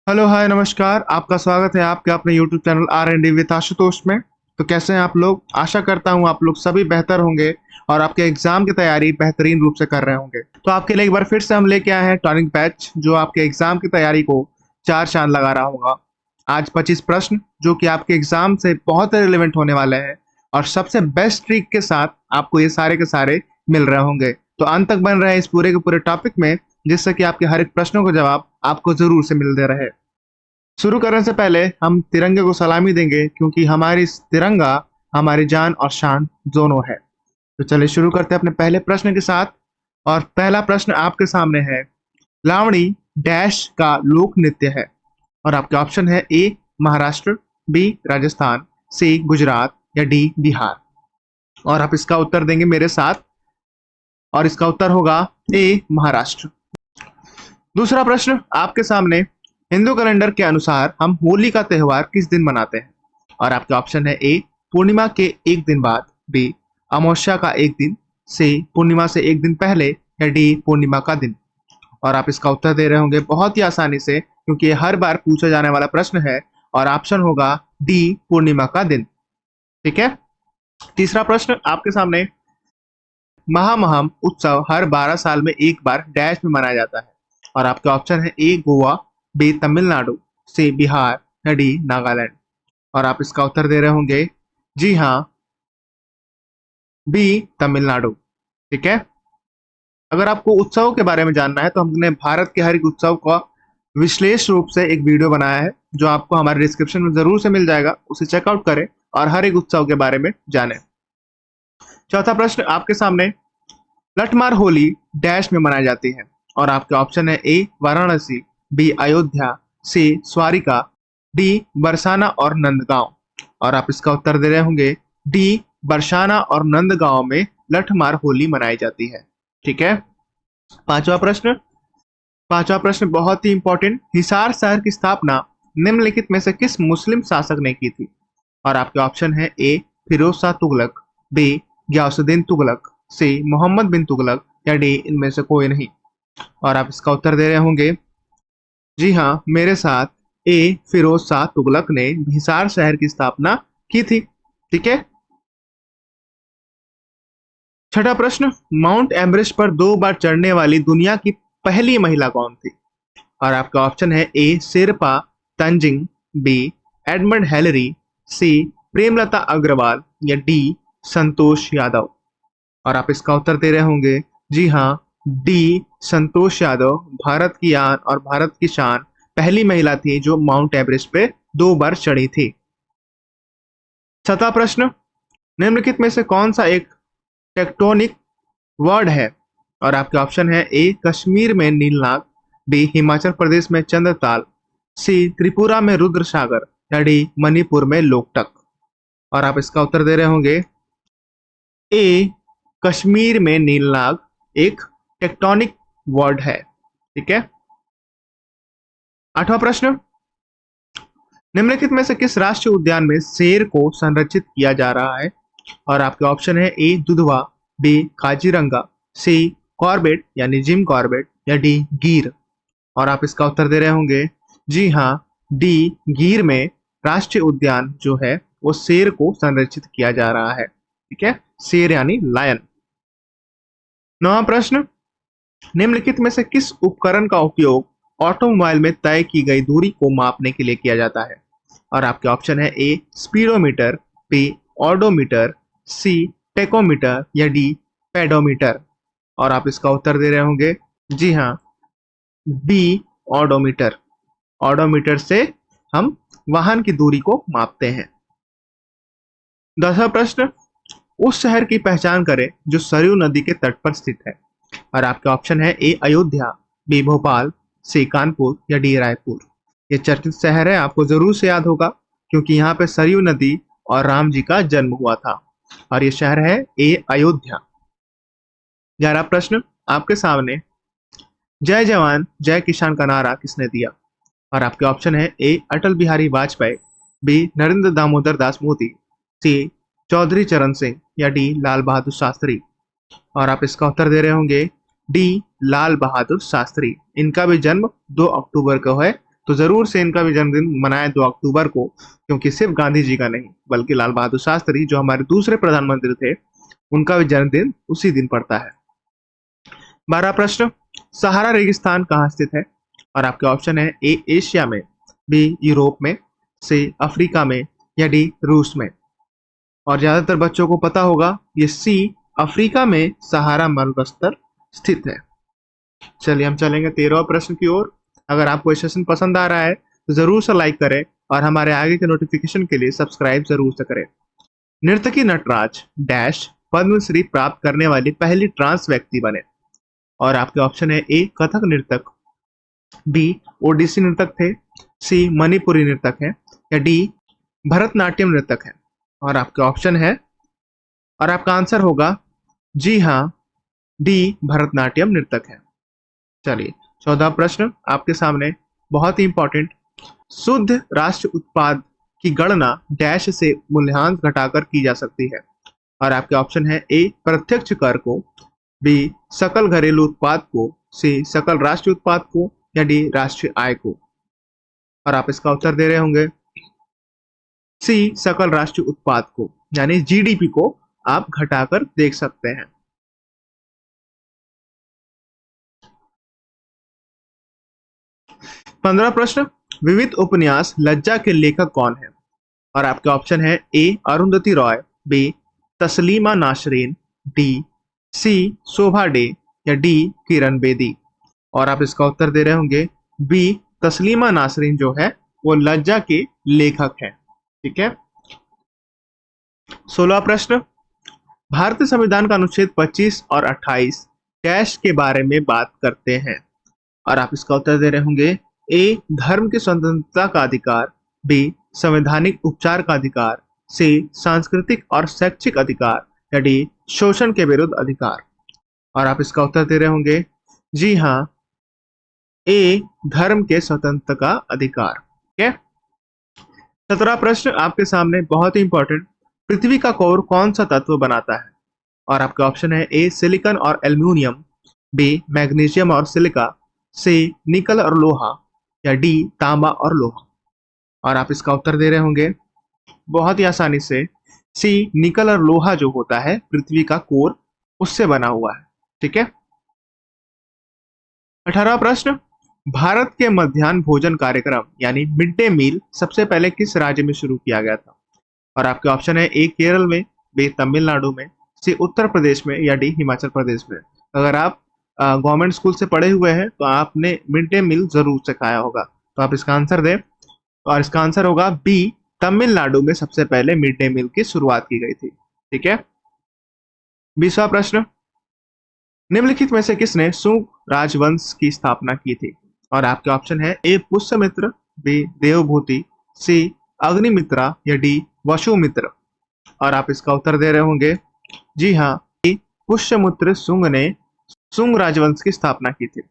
Hello hi नमस्कार। आपका स्वागत है आपके अपने YouTube channel are and D with Ashutosh में। तो कैसे हैं आप लोग? आशा करता हूं आप लोग सभी बेहतर होंगे और आपके एग्जाम की तैयारी बेहतरीन रूप से कर रहे होंगे। तो आपके लिए एक बार फिर से हम लेके आए हैं टॉनिक बैच जो आपके एग्जाम की तैयारी को चार चांद लगा रहा होगा। आज 25 प्रश्न जो कि आपके एग्जाम से बहुत रिलेवेंट होने वाले हैं और सबसे बेस्ट ट्रिक के साथ आपको ये सारे के सारे मिल रहे होंगे। तो अंत तक बन रहे हैं इस पूरे के पूरे टॉपिक में, जिससे कि आपके हर एक प्रश्नों का जवाब आपको जरूर से मिलते रहे। शुरू करने से पहले हम तिरंगे को सलामी देंगे क्योंकि हमारी तिरंगा हमारी जान और शान दोनों है। तो चलिए शुरू करते हैं अपने पहले प्रश्न के साथ। और पहला प्रश्न आपके सामने है, लावणी डैश का लोक नृत्य है। और आपके ऑप्शन है ए महाराष्ट्र, बी राजस्थान, सी गुजरात या डी बिहार। और आप इसका उत्तर देंगे मेरे साथ और इसका उत्तर होगा ए महाराष्ट्र। दूसरा प्रश्न आपके सामने, हिंदू कैलेंडर के अनुसार हम होली का त्योहार किस दिन मनाते हैं। और आपके ऑप्शन है ए पूर्णिमा के एक दिन बाद, बी अमावस्या का एक दिन, सी पूर्णिमा से एक दिन पहले या डी पूर्णिमा का दिन। और आप इसका उत्तर दे रहे होंगे बहुत ही आसानी से क्योंकि ये हर बार पूछा जाने वाला प्रश्न है और ऑप्शन होगा डी पूर्णिमा का दिन। ठीक है। तीसरा प्रश्न आपके सामने, महामहम उत्सव हर 12 साल में एक बार डैश में मनाया जाता है। और आपके ऑप्शन है ए गोवा, बी तमिलनाडु, सी बिहार या डी नागालैंड। और आप इसका उत्तर दे रहे होंगे जी हाँ, बी तमिलनाडु। ठीक है। अगर आपको उत्सवों के बारे में जानना है तो हमने भारत के हर एक उत्सव का विश्लेष रूप से एक वीडियो बनाया है जो आपको हमारे डिस्क्रिप्शन में जरूर से मिल जाएगा। उसे चेकआउट करें और हर एक उत्सव के बारे में जानें। चौथा प्रश्न आपके सामने, लठमार होली डैश में मनाई जाती है। और आपके ऑप्शन है ए वाराणसी, बी अयोध्या, सी स्वारिका, डी बरसाना और नंदगांव। और आप इसका उत्तर दे रहे होंगे डी बरसाना और नंदगांव में लठमार होली मनाई जाती है। ठीक है। पांचवा प्रश्न, पांचवा प्रश्न बहुत ही इंपॉर्टेंट, हिसार शहर की स्थापना निम्नलिखित में से किस मुस्लिम शासक ने की थी। और आपके ऑप्शन है ए फिरोज शाह तुगलक, बी गयासुद्दीन तुगलक, सी मोहम्मद बिन तुगलक या डी इनमें से कोई नहीं। और आप इसका उत्तर दे रहे होंगे जी हाँ, मेरे साथ, ए फिरोज शाह तुगलक ने हिसार शहर की स्थापना की थी। ठीक है। छठा प्रश्न, माउंट एवरेस्ट पर 2 बार चढ़ने वाली दुनिया की पहली महिला कौन थी। और आपका ऑप्शन है ए शेरपा तंजिंग, बी एडमंड हेलरी, सी प्रेमलता अग्रवाल या डी संतोष यादव। और आप इसका उत्तर दे रहे होंगे जी हाँ, डी संतोष यादव भारत की आन और भारत की शान पहली महिला थी जो माउंट एवरेस्ट पे 2 बार चढ़ी थी। छठा प्रश्न, निम्नलिखित में से कौन सा एक टेक्टोनिक वर्ड है। और आपके ऑप्शन है ए कश्मीर में नीलनाग, बी हिमाचल प्रदेश में चंद्रताल, सी त्रिपुरा में रुद्र सागर या डी मणिपुर में लोकटक। और आप इसका उत्तर दे रहे होंगे ए कश्मीर में नीलनाग एक टेक्टोनिक वर्ड है। ठीक है। आठवां प्रश्न, निम्नलिखित में से किस राष्ट्रीय उद्यान में शेर को संरक्षित किया जा रहा है। और आपके ऑप्शन है ए दुधवा, बी काजीरंगा, सी कॉर्बेट यानी जिम कॉर्बेट या डी गिर। और आप इसका उत्तर दे रहे होंगे जी हाँ, डी गिर में राष्ट्रीय उद्यान जो है वो शेर को संरक्षित किया जा रहा है। ठीक है, शेर यानी लायन। नौवां प्रश्न, निम्नलिखित में से किस उपकरण का उपयोग ऑटोमोबाइल में तय की गई दूरी को मापने के लिए किया जाता है। और आपके ऑप्शन है ए स्पीडोमीटर, बी ऑडोमीटर, सी टेकोमीटर या डी पेडोमीटर। और आप इसका उत्तर दे रहे होंगे जी हाँ, बी ऑडोमीटर। ऑडोमीटर से हम वाहन की दूरी को मापते हैं। 10वां प्रश्न, उस शहर की पहचान करें जो सरयू नदी के तट पर स्थित है। और आपका ऑप्शन है ए अयोध्या, बी भोपाल, सी कानपुर या डी रायपुर। ये चर्चित शहर है, आपको जरूर से याद होगा क्योंकि यहाँ पे सरयू नदी और राम जी का जन्म हुआ था। और ये शहर है ए अयोध्या। 11वां प्रश्न आपके सामने, जय जवान जय किसान का नारा किसने दिया। और आपके ऑप्शन है ए अटल बिहारी वाजपेयी, बी नरेंद्र दामोदर दास मोदी, सी चौधरी चरण सिंह या डी लाल बहादुर शास्त्री। और आप इसका उत्तर दे रहे होंगे डी लाल बहादुर शास्त्री। इनका भी जन्म 2 अक्टूबर को है तो जरूर से इनका भी जन्मदिन मनाएं 2 अक्टूबर को, क्योंकि सिर्फ गांधी जी का नहीं बल्कि लाल बहादुर शास्त्री जो हमारे दूसरे प्रधानमंत्री थे उनका भी जन्मदिन उसी दिन पड़ता है। 12 प्रश्न, सहारा रेगिस्तान कहाँ स्थित है? और आपके ऑप्शन है ए एशिया में, बी यूरोप में, सी अफ्रीका में, या डी रूस में। और ज्यादातर बच्चों को पता होगा ये सी अफ्रीका में सहारा मरुस्थल स्थित है। चलिए हम चलेंगे 13वें प्रश्न की ओर। अगर आपको ये सेशन पसंद आ रहा है तो जरूर से लाइक करें और हमारे आगे के नोटिफिकेशन के लिए सब्सक्राइब जरूर से करें। नर्तकी नटराज डैश पद्मश्री प्राप्त करने वाली पहली ट्रांस व्यक्ति बने। और आपके ऑप्शन है ए कथक नृतक, बी ओडिसी नृतक थे, सी मणिपुरी नृतक है, या डी भरतनाट्यम नृतक है। और आपके ऑप्शन है और आपका आंसर होगा जी हाँ, डी भरतनाट्यम नृतक है। चलिए 14 प्रश्न आपके सामने, बहुत ही इंपॉर्टेंट। शुद्ध राष्ट्र उत्पाद की गणना डैश से मूल्यांक घटाकर की जा सकती है। और आपके ऑप्शन है ए प्रत्यक्ष कर को, बी सकल घरेलू उत्पाद को, सी सकल राष्ट्रीय उत्पाद को, या डी राष्ट्रीय आय को। और आप इसका उत्तर दे रहे होंगे सी सकल राष्ट्रीय उत्पाद को, यानी जीडीपी को आप घटाकर देख सकते हैं। 15 प्रश्न, विविध उपन्यास लज्जा के लेखक कौन है? और आपके ऑप्शन है A Arundhati Roy, B Taslima Nasreen, D C Shobha De, या डी किरण बेदी। और आप इसका उत्तर दे रहे होंगे बी तस्लीमा नासरीन जो है वो लज्जा के लेखक है। ठीक है। 16 प्रश्न, भारतीय संविधान का अनुच्छेद 25 और 28 डैश के बारे में बात करते हैं। और आप इसका उत्तर दे रहे होंगे ए धर्म की स्वतंत्रता का अधिकार, बी संवैधानिक उपचार का अधिकार, सी सांस्कृतिक और शैक्षिक अधिकार, या डी शोषण के विरुद्ध अधिकार। और आप इसका उत्तर दे रहे होंगे जी हाँ, ए धर्म के स्वतंत्रता का अधिकार। ठीक है। 17 प्रश्न आपके सामने, बहुत ही इंपॉर्टेंट। पृथ्वी का कोर कौन सा तत्व बनाता है? और आपके ऑप्शन है ए सिलिकॉन और एल्यूमिनियम, बी मैग्नीशियम और सिलिका, सी निकल और लोहा, या डी तांबा और लोहा। और आप इसका उत्तर दे रहे होंगे बहुत ही आसानी से सी निकल और लोहा जो होता है पृथ्वी का कोर उससे बना हुआ है। ठीक है। 18 प्रश्न, भारत के मध्याह्न भोजन कार्यक्रम यानी मिड डे मील सबसे पहले किस राज्य में शुरू किया गया था? और आपके ऑप्शन है ए केरल में, बी तमिलनाडु में, सी उत्तर प्रदेश में, या डी हिमाचल प्रदेश में। अगर आप गवर्नमेंट स्कूल से पढ़े हुए हैं तो आपने मिड डे मील जरूर से खाया होगा, तो आप इसका आंसर दें। और इसका आंसर होगा बी तमिलनाडु में सबसे पहले मिड डे मील की शुरुआत की गई थी। ठीक है। 20वां प्रश्न, निम्नलिखित में से किसने सुंग राजवंश की स्थापना की थी? और आपके ऑप्शन है ए पुष्यमित्र, बी देवभूति, सी अग्निमित्रा, या डी वसुमित्र। और आप इसका उत्तर दे रहे होंगे जी हाँ, पुष्यमित्र सुंग ने सुंग राजवंश की स्थापना की थी।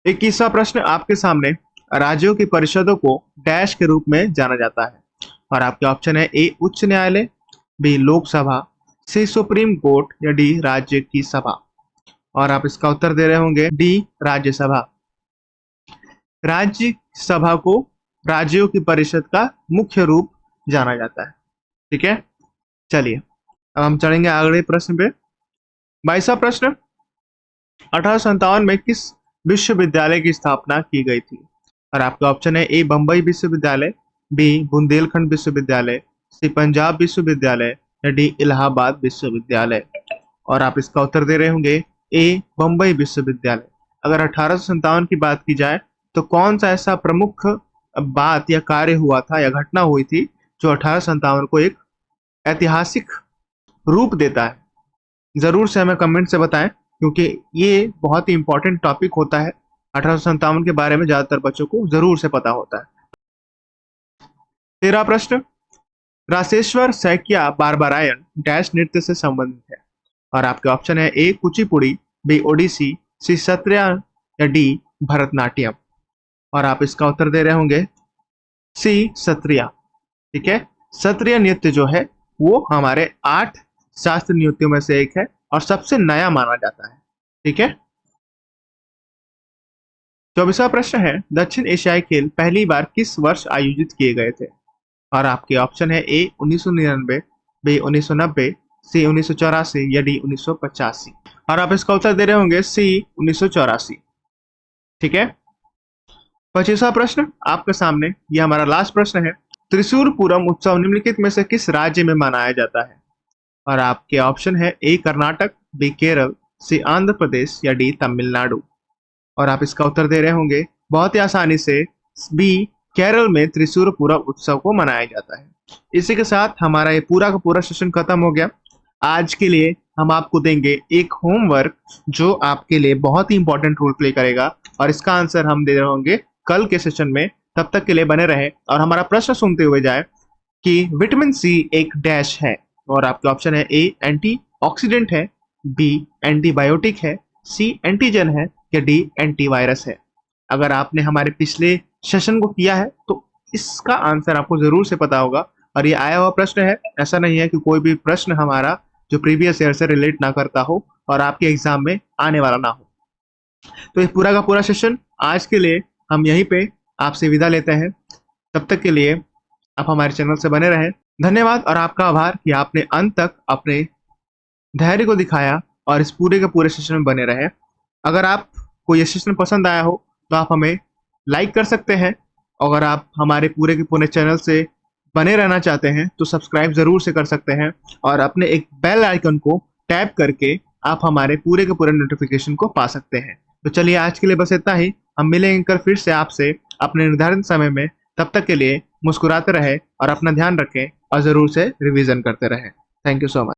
21वां प्रश्न आपके सामने, राज्यों की परिषदों को डैश के रूप में जाना जाता है। और आपके ऑप्शन है ए उच्च न्यायालय, बी लोकसभा, सी सुप्रीम कोर्ट, या डी राज्य की सभा। और आप इसका उत्तर दे रहे होंगे डी राज्यसभा। राज्य सभा को राज्यों की परिषद का मुख्य रूप जाना जाता है। ठीक है। चलिए अब हम चलेंगे अगले प्रश्न पे। 22वां प्रश्न, 1857 में किस विश्वविद्यालय की स्थापना की गई थी? और आपका ऑप्शन है ए बंबई विश्वविद्यालय, बी बुंदेलखंड विश्वविद्यालय, सी पंजाब विश्वविद्यालय, या डी इलाहाबाद विश्वविद्यालय। और आप इसका उत्तर दे रहे होंगे ए बंबई विश्वविद्यालय। अगर 1857 की बात की जाए तो कौन सा ऐसा प्रमुख बात या कार्य हुआ था या घटना हुई थी जो 1857 को एक ऐतिहासिक रूप देता है? जरूर से हमें कमेंट से बताएं, क्योंकि ये बहुत ही इंपॉर्टेंट टॉपिक होता है। 1857 के बारे में ज्यादातर बच्चों को जरूर से पता होता है। 13वां प्रश्न, रासेश्वर सैकिया बारबरायन डैश नृत्य से संबंधित है। और आपके ऑप्शन है ए कुचिपुड़ी, बी ओडिसी, सी सत्रिया, या डी भरतनाट्यम। और आप इसका उत्तर दे रहे होंगे सी सत्रिया। ठीक है। सत्रिया नृत्य जो है वो हमारे 8 शास्त्रीय नृत्यों में से एक है और सबसे नया माना जाता है। ठीक है। 24वां प्रश्न है, दक्षिण एशियाई खेल पहली बार किस वर्ष आयोजित किए गए थे? और आपके ऑप्शन है ए 1999, बी 1990, सी 1984 या डी 1985। और आप इसका उत्तर दे रहे होंगे सी 1984। ठीक है। 25वां प्रश्न आपके सामने, यह हमारा लास्ट प्रश्न है। त्रिशूर पूरम उत्सव निम्नलिखित में से किस राज्य में मनाया जाता है? और आपके ऑप्शन है ए कर्नाटक, बी केरल, सी आंध्र प्रदेश या डी तमिलनाडु। और आप इसका उत्तर दे रहे होंगे बहुत ही आसानी से, बी केरल में त्रिशूर पूरम उत्सव को मनाया जाता है। इसी के साथ हमारा ये पूरा का पूरा सेशन खत्म हो गया। आज के लिए हम आपको देंगे एक होमवर्क जो आपके लिए बहुत ही इंपॉर्टेंट रोल प्ले करेगा, और इसका आंसर हम दे रहे होंगे कल के सेशन में। तब तक के लिए बने रहे और हमारा प्रश्न सुनते हुए जाए कि विटामिन सी एक डैश है। और आपके ऑप्शन है ए एंटीऑक्सीडेंट है, बी एंटीबायोटिक है, सी एंटीजन है या डी एंटीवायरस है। अगर आपने हमारे पिछले सेशन को किया है तो इसका आंसर आपको जरूर से पता होगा। और ये आया हुआ प्रश्न है, ऐसा नहीं है कि कोई भी प्रश्न हमारा जो प्रीवियस ईयर से रिलेट ना करता हो और आपके एग्जाम में आने वाला ना हो। तो ये पूरा का पूरा सेशन आज के लिए हम यहीं पे आपसे विदा लेते हैं। तब तक के लिए आप हमारे चैनल से बने रहें। धन्यवाद और आपका आभार कि आपने अंत तक अपने धैर्य को दिखाया और इस पूरे के पूरे सेशन में बने रहे। अगर आपको ये सेशन पसंद आया हो तो आप हमें लाइक कर सकते हैं। अगर आप हमारे पूरे के पूरे चैनल से बने रहना चाहते हैं तो सब्सक्राइब जरूर से कर सकते हैं, और अपने एक बेल आइकन को टैप करके आप हमारे पूरे के पूरे नोटिफिकेशन को पा सकते हैं। तो चलिए आज के लिए बस इतना ही। हम मिलेंगे फिर से आपसे अपने निर्धारित समय में। तब तक के लिए मुस्कुराते रहे और अपना ध्यान रखें और जरूर से रिवीजन करते रहें। Thank you so much.